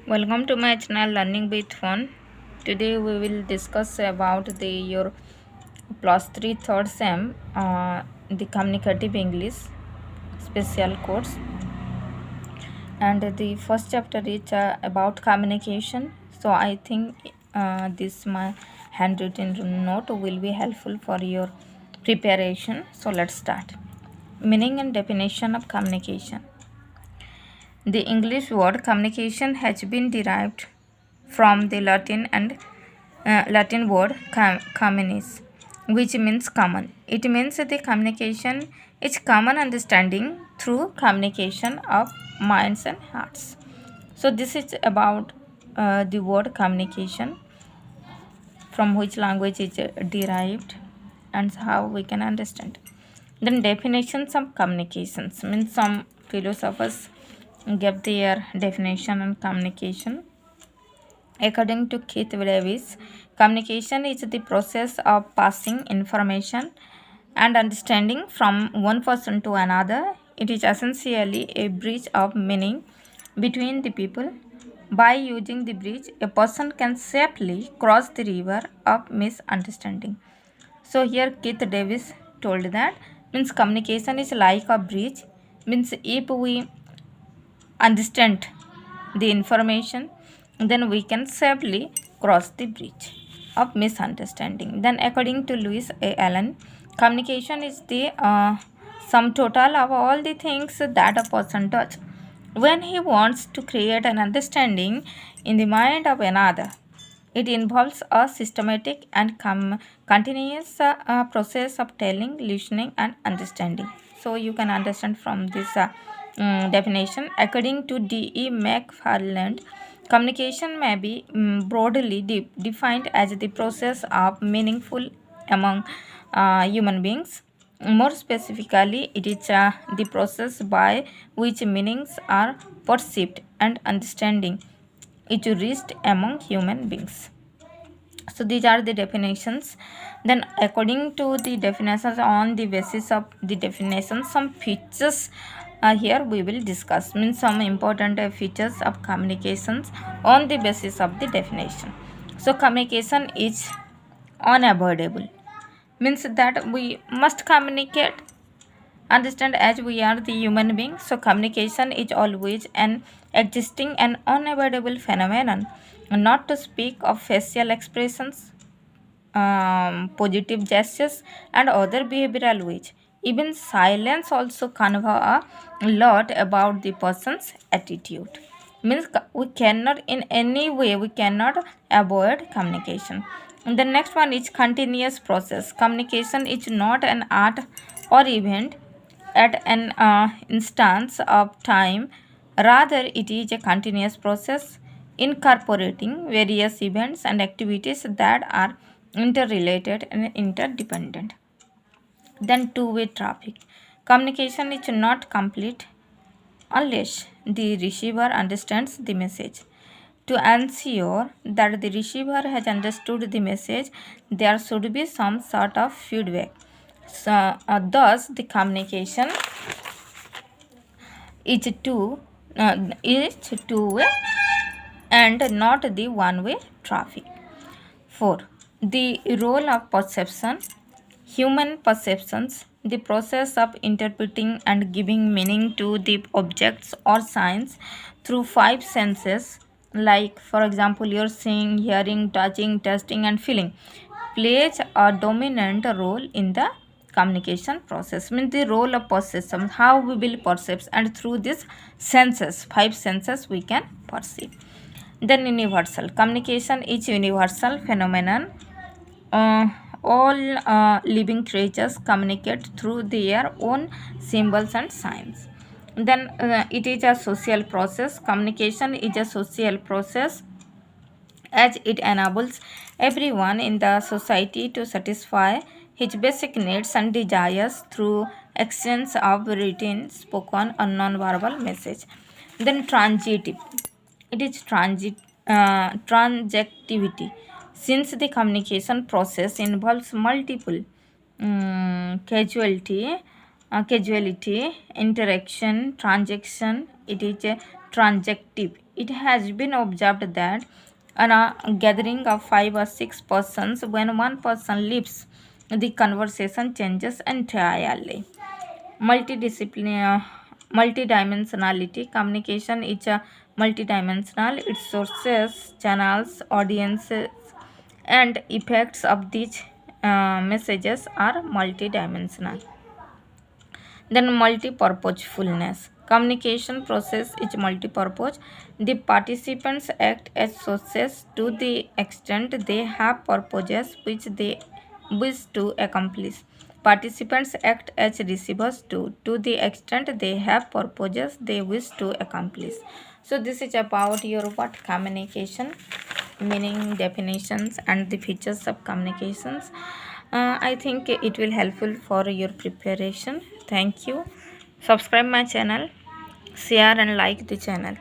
Welcome to my channel Learning with Fun. Today we will discuss about the your plus 3 third sem the communicative English special course, and the first chapter is about communication. So I think this my handwritten note will be helpful for your preparation. So let's start. Meaning and definition of communication. The English word communication has been derived from the Latin word communis, which means common. It means the communication is common understanding through communication of minds and hearts. So this is about the word communication, from which language is derived and how we can understand. Then definitions of communications means some philosophers give their definition on communication. According to Keith Davis, communication is the process of passing information and understanding from one person to another. It is essentially a bridge of meaning between the people. By using the bridge, a person can safely cross the river of misunderstanding. So here Keith Davis told that means communication is like a bridge. Means if we understand the information, then we can safely cross the bridge of misunderstanding. Then according to Lewis A. Allen, communication is the sum total of all the things that a person does when he wants to create an understanding in the mind of another. It involves a systematic and continuous process of telling, listening, and understanding. So you can understand from this definition. According to D.E. McFarland, communication may be broadly defined as the process of meaningful among human beings. More specifically, it is the process by which meanings are perceived and understanding is reached among human beings. So these are the definitions. Then according to the definitions, on the basis of the definitions, some features here we will discuss, means some important features of communications on the basis of the definition. So communication is unavoidable, means that we must communicate, understand, as we are the human beings. So communication is always an existing and unavoidable phenomenon, not to speak of facial expressions, positive gestures, and other behavioral ways. Even silence also convey a lot about the person's attitude. Means we cannot in any way we cannot avoid communication. And the next one is continuous process. Communication is not an art or event at an instance of time. Rather, it is a continuous process incorporating various events and activities that are interrelated and interdependent. Then, two-way traffic. Communication is not complete unless the receiver understands the message. To ensure that the receiver has understood the message, there should be some sort of feedback. So, thus, the communication is two-way and not the one-way traffic. 4. The role of perception. Human perceptions, the process of interpreting and giving meaning to the objects or signs through five senses, like for example your seeing, hearing, touching, tasting, and feeling, plays a dominant role in the communication process. Means the role of perception, how we will perceive, and through these senses, five senses, we can perceive. Then universal communication is universal phenomenon. All living creatures communicate through their own symbols and signs. Then it is a social process. Communication is a social process as it enables everyone in the society to satisfy his basic needs and desires through exchange of written, spoken, or non-verbal message. Then transitive. It is transactivity. Since the communication process involves multiple casualty, interaction, transaction, it is a transactive. It has been observed that in a gathering of 5 or 6 persons, when one person leaves, the conversation changes entirely. Multidisciplinary, multidimensionality communication is a multidimensional. Its sources, channels, audiences, and effects of these messages are multidimensional. Then multi-purposefulness. Communication process is multi-purpose. The participants act as sources to the extent they have purposes which they wish to accomplish. Participants act as receivers too, to the extent they have purposes they wish to accomplish. So this is about your what communication, meaning, definitions, and the features of communications. I think it will helpful for your preparation. Thank you. Subscribe my channel, share and like the channel.